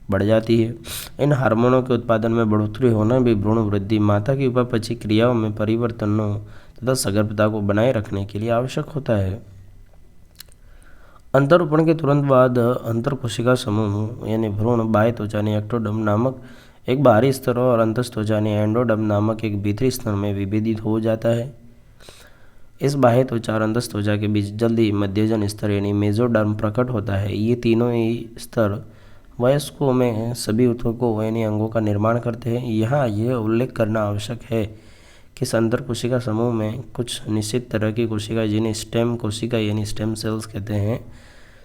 बढ़ जाती है। इन हार्मोनों के उत्पादन में बढ़ोतरी होना भी भ्रूण वृद्धि, माता की उपापचयी क्रियाओं में परिवर्तनों तथा सगर्भता को बनाए रखने के लिए आवश्यक होता है। अंतरोपण के तुरंत बाद अंतरकोशिका समूह यानी भ्रूण बाह्य त्वचा यानी एक्टोडर्म नामक एक बाहरी स्तर और अंतस्त्वचा यानी एंडोडर्म नामक एक भीतरी स्तर में विभेदित हो जाता है। इस बाह्य त्वचा और अंतस्त्वचा के बीच जल्दी मध्यजन स्तर यानी मेसोडर्म प्रकट होता है। ये तीनों ही स्तर वयस्कों में सभी ऊतकों यानी अंगों का निर्माण करते हैं। यहाँ यह उल्लेख करना आवश्यक है कि इस अंतरकोशिका समूह में कुछ निश्चित तरह की कोशिका जिन्हें स्टेम कोशिका यानी स्टेम सेल्स कहते हैं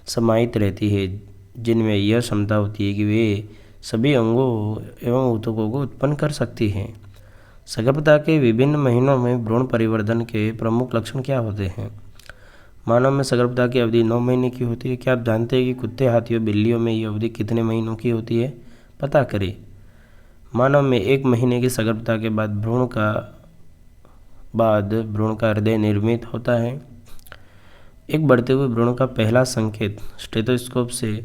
समाहित रहती है, जिनमें यह क्षमता होती है कि वे सभी अंगों एवं ऊतकों को उत्पन्न कर सकती हैं। सगर्भता के विभिन्न महीनों में भ्रूण परिवर्धन के प्रमुख लक्षण क्या होते हैं? मानव में सगर्भता की अवधि 9 महीने की होती है। क्या आप जानते हैं कि कुत्ते, हाथियों, बिल्लियों में यह अवधि कितने महीनों की होती है? पता करें। मानव में 1 महीने की सगर्भता के बाद भ्रूण का हृदय निर्मित होता है। एक बढ़ते हुए भ्रूण का पहला संकेत स्टेथोस्कोप से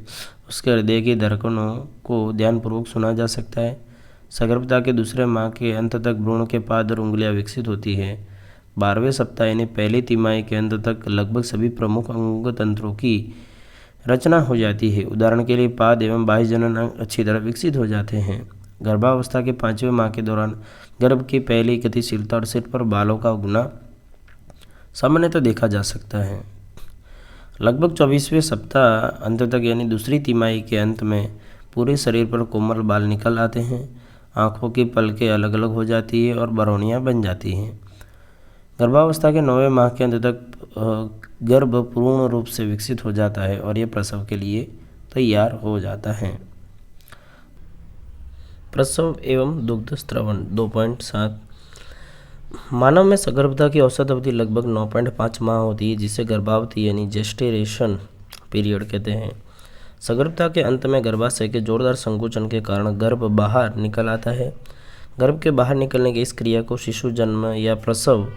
उसके हृदय की धड़कनों को ध्यानपूर्वक सुना जा सकता है। सगर्भता के दूसरे माह के अंत तक भ्रूण के पाद और उंगलियां विकसित होती है। 12वें सप्ताह यानी पहली तिमाही के अंत तक लगभग सभी प्रमुख अंग तंत्रों की रचना हो जाती है। उदाहरण के लिए पाद एवं बाह्य जनन अंग अच्छी तरह विकसित हो जाते हैं। गर्भावस्था के 5वें माह के दौरान गर्भ की पहली गतिशीलता और सिर पर बालों का उगना सामान्यतः देखा जा सकता है। लगभग 24वें सप्ताह अंत तक यानी दूसरी तिमाही के अंत में पूरे शरीर पर कोमल बाल निकल आते हैं। आँखों की पलकें अलग अलग हो जाती है और बरौनियाँ बन जाती हैं। गर्भावस्था के 9वें माह के अंत तक गर्भ पूर्ण रूप से विकसित हो जाता है और यह प्रसव के लिए तैयार हो जाता है। प्रसव एवं दुग्ध स्त्रवण 2.7 मानव में सगर्भता की औसत अवधि लगभग 9.5 माह होती है, जिसे गर्भावधि यानी जेस्टेशन पीरियड कहते हैं। सगर्भता के अंत में गर्भाशय के जोरदार संकुचन के कारण गर्भ बाहर निकल आता है। गर्भ के बाहर निकलने की इस क्रिया को शिशु जन्म या प्रसव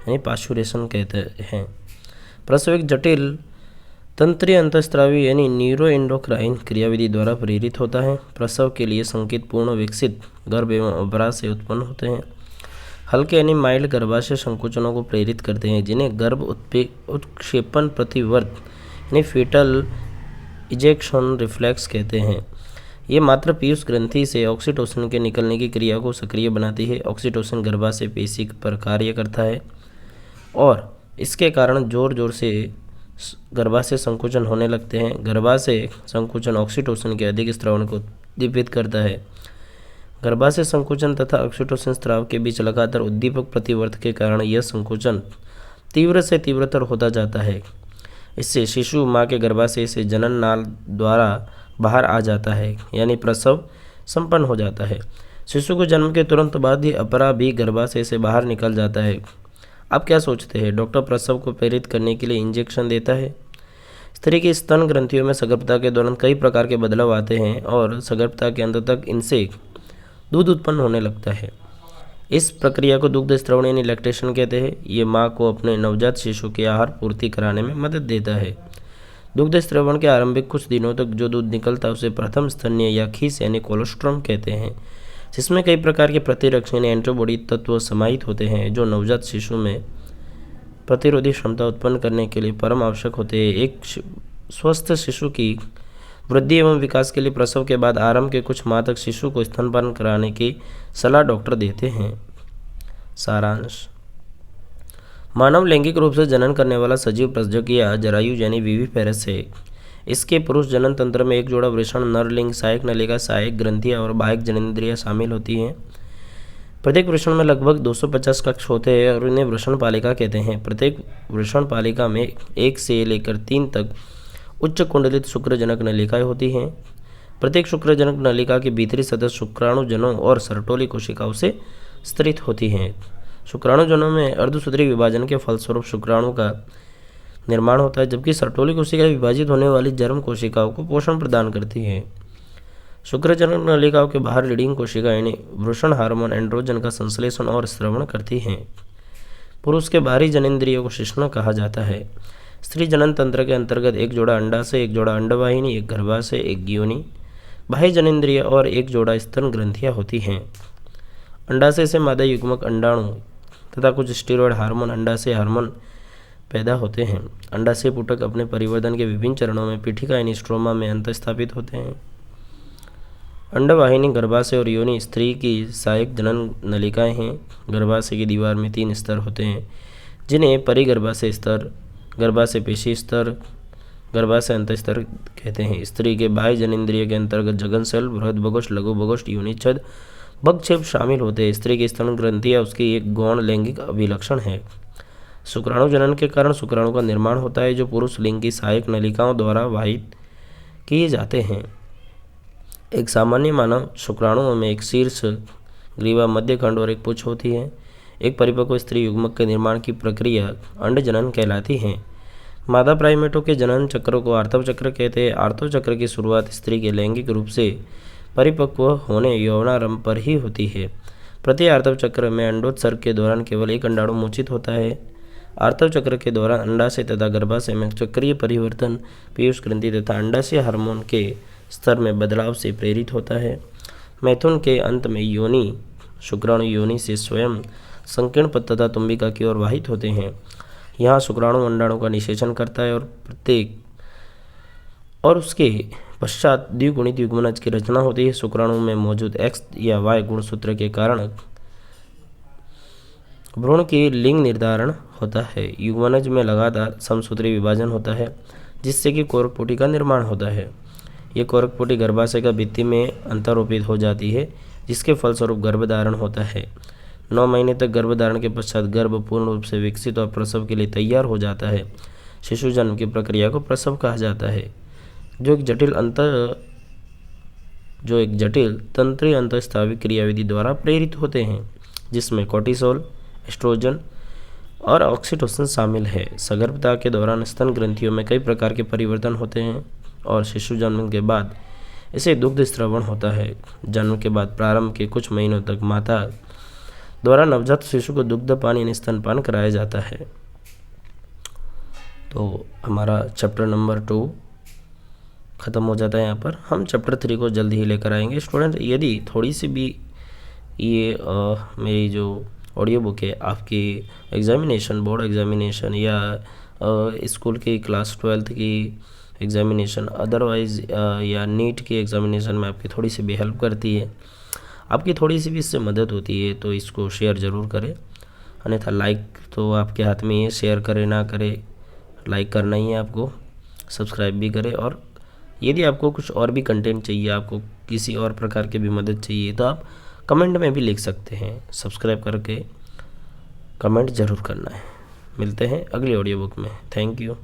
यानी पाश्चुरेशन कहते हैं। प्रसव एक जटिल तंत्रीय अंतःस्रावी यानी न्यूरोएंडोक्राइन क्रियाविधि द्वारा प्रेरित होता है। प्रसव के लिए संकेत पूर्ण विकसित गर्भ एवं अपरा से उत्पन्न होते हैं। हल्के यानी माइल्ड गर्भाशय संकुचनों को प्रेरित करते हैं, जिन्हें गर्भ उत्क्षेपण प्रतिवर्त यानी फीटल इजेक्शन रिफ्लेक्स कहते हैं। ये मात्र पीयूष ग्रंथि से ऑक्सीटोसिन के निकलने की क्रिया को सक्रिय बनाती है। ऑक्सीटोसिन गर्भाशय पेशी पर कार्य करता है और इसके कारण जोर जोर से गर्भाशय संकुचन होने लगते हैं। गर्भाशय संकुचन ऑक्सीटोसिन के अधिक स्रावन को उद्दीपित करता है। गर्भाशय संकुचन तथा ऑक्सीटोसिन स्राव के बीच लगातार उद्दीपक प्रतिवर्त के कारण यह संकुचन तीव्र से तीव्रतर होता जाता है। इससे शिशु माँ के गर्भाशय से जनन नाल द्वारा बाहर आ जाता है, यानी प्रसव संपन्न हो जाता है। शिशु को जन्म के तुरंत बाद ही अपरा भी गर्भाशय से बाहर निकल जाता है। आप क्या सोचते हैं? डॉक्टर प्रसव को प्रेरित करने के लिए इंजेक्शन देता है। स्त्री की स्तन ग्रंथियों में सगर्भता के दौरान कई प्रकार के बदलाव आते हैं और सगर्भता के अंत तक इनसे दूध उत्पन्न होने लगता है। इस प्रक्रिया को दुग्ध स्त्रवण यानी लैक्टेशन कहते हैं। ये माँ को अपने नवजात शिशु की आहार पूर्ति कराने में मदद देता है। दुग्ध स्त्रवण के आरंभिक कुछ दिनों तक जो दूध निकलता है उसे प्रथम स्तन्य या खीस यानी कोलोस्ट्रम कहते हैं, जिसमें कई प्रकार के प्रतिरक्षण यानी एंटीबॉडी तत्व समाहित होते हैं जो नवजात शिशु में प्रतिरोधी क्षमता उत्पन्न करने के लिए परम आवश्यक होते हैं। एक स्वस्थ शिशु की वृद्धि एवं विकास के लिए प्रसव के बाद आरंभ के कुछ माह तक शिशु को स्तनपान कराने की सलाह डॉक्टर देते हैं। सारांश: मानव लैंगिक रूप से जनन करने वाला सजीव प्रजक या जरायु यानी विविपेरस है। इसके पुरुष जनन तंत्र में एक जोड़ा वृषण, नरलिंग, सहायक नलिका, सहायक ग्रंथियां और बाह्य जननेंद्रियां शामिल होती हैं। प्रत्येक वृषण में लगभग 250 कक्ष होते हैं और इन्हें वृषण पालिका कहते हैं। प्रत्येक वृषण पालिका में 1 से लेकर 3 तक उच्च कुंडलित शुक्रजनक नलिकाएं होती हैं। प्रत्येक शुक्रजनक नलिका के भीतरी सतह शुक्राणुजनों और सर्टोली कोशिकाओं से स्तरित होती हैं। शुक्राणुजनों में अर्धसूत्री विभाजन के फलस्वरूप शुक्राणु का निर्माण होता है, जबकि सर्टोली कोशिकाएं विभाजित होने वाली जर्म कोशिकाओं को पोषण प्रदान करती हैं। शुक्रजनक नलिकाओं के बाहर लीडिंग कोशिका यानी वृषण हार्मोन एंड्रोजन का संश्लेषण और स्रवण करती हैं। पुरुष के बाहरी जननेंद्रियों को शिश्न कहा जाता है। स्त्री जनन तंत्र के अंतर्गत एक जोड़ा अंडाशय, एक जोड़ा अंडवाहिनी, एक गर्भाशय, एक योनि, बाह्य जननेंद्रिय और एक जोड़ा स्तन ग्रंथियां होती हैं। अंडाशय से मादा युग्मक अंडाणु तथा कुछ स्टेरॉयड हार्मोन अंडाशय हार्मोन पैदा होते हैं। अंडाशय पुटक अपने परिवर्धन के विभिन्न चरणों में पीठिका यानी स्ट्रोमा में अंतःस्थापित होते हैं। अंडवाहिनी, गर्भाशय और योनि स्त्री की सहायक जनन नलिकाएं हैं। गर्भाशय की दीवार में 3 स्तर होते हैं जिन्हें परिगर्भाशय स्तर, गर्भाशय पेशी स्तर, गर्भाशय अंतःस्तर कहते हैं। स्त्री के बाह्य जननेंद्रिय के अंतर्गत जघनशैल, बृहद्बगोष्ठ, लघुबगोष्ठ, योनिच्छद, भगक्षेप शामिल होते हैं। स्त्री की स्तन ग्रंथियां उसकी एक गौण लैंगिक अभिलक्षण है। शुक्राणु जनन के कारण शुक्राणु का निर्माण होता है जो पुरुष लिंग की सहायक नलिकाओं द्वारा वाहित किए जाते हैं। एक सामान्य मानव शुक्राणुओं में एक शीर्ष, ग्रीवा, मध्यखंड और एक पुच्छ होती है। एक परिपक्व स्त्री युग्मक के निर्माण की प्रक्रिया अंड जनन कहलाती है। मादा प्राइमेटों के जनन चक्र को आर्तव चक्र कहते हैं। आर्तव चक्र की शुरुआत स्त्री के लैंगिक रूप से परिपक्व होने यौनारंभ पर ही होती है। प्रति आर्तव चक्र में अंडोत्सर्ग के दौरान केवल एक अंडाणु मोचित होता है। आर्तव चक्र के दौरान अंडाशय तथा गर्भाशय में चक्रीय परिवर्तन पीयूष ग्रंथि तथा अंडाशय हार्मोन के स्तर में बदलाव से प्रेरित होता है। मैथुन के अंत में योनि शुक्राणु योनि से स्वयं संकीर्ण पद तथा तुम्बिका की ओर वाहित होते हैं। यहाँ शुक्राणु अंडाणु का निषेचन करता है और उसके पश्चात द्विगुणित युग्मनज की रचना होती है। शुक्राणु में मौजूद X या Y गुणसूत्र के कारण भ्रूण की लिंग निर्धारण होता है। युग्मनज में लगातार समसूत्री विभाजन होता है जिससे कि कोरकपुटी का निर्माण होता है। ये कोरकपुटी गर्भाशय का भित्ति में अंतरोपित हो जाती है जिसके फलस्वरूप गर्भधारण होता है। 9 महीने तक गर्भधारण के पश्चात गर्भ पूर्ण रूप से विकसित और प्रसव के लिए तैयार हो जाता है। शिशु जन्म की प्रक्रिया को प्रसव कहा जाता है जो एक जटिल तंत्रीय अंतःस्राविक क्रियाविधि द्वारा प्रेरित होते हैं जिसमें कोर्टिसोल, एस्ट्रोजन और ऑक्सीटोसिन शामिल है। सगर्भता के दौरान स्तन ग्रंथियों में कई प्रकार के परिवर्तन होते हैं और शिशु जन्म के बाद इसे दुग्ध स्रवण होता है। जन्म के बाद प्रारंभ के कुछ महीनों तक माता द्वारा नवजात शिशु को दुग्धपान यानी स्तनपान कराया जाता है। तो हमारा चैप्टर नंबर 2 ख़त्म हो जाता है। यहाँ पर हम चैप्टर 3 को जल्द ही लेकर आएंगे। स्टूडेंट, यदि थोड़ी सी भी ये मेरी जो ऑडियो बुक है आपकी एग्जामिनेशन, बोर्ड एग्जामिनेशन या स्कूल की क्लास 12th की एग्जामिनेशन, अदरवाइज़ या नीट की एग्जामिनेशन में आपकी थोड़ी सी भी हेल्प करती है, आपकी थोड़ी सी भी इससे मदद होती है, तो इसको शेयर ज़रूर करें। अन्यथा लाइक तो आपके हाथ में ही है, शेयर करें ना करें, लाइक करना ही है आपको, सब्सक्राइब भी करें। और यदि आपको कुछ और भी कंटेंट चाहिए, आपको किसी और प्रकार की भी मदद चाहिए, तो आप कमेंट में भी लिख सकते हैं। सब्सक्राइब करके कमेंट ज़रूर करना है। मिलते हैं अगली ऑडियो बुक में। Thank you.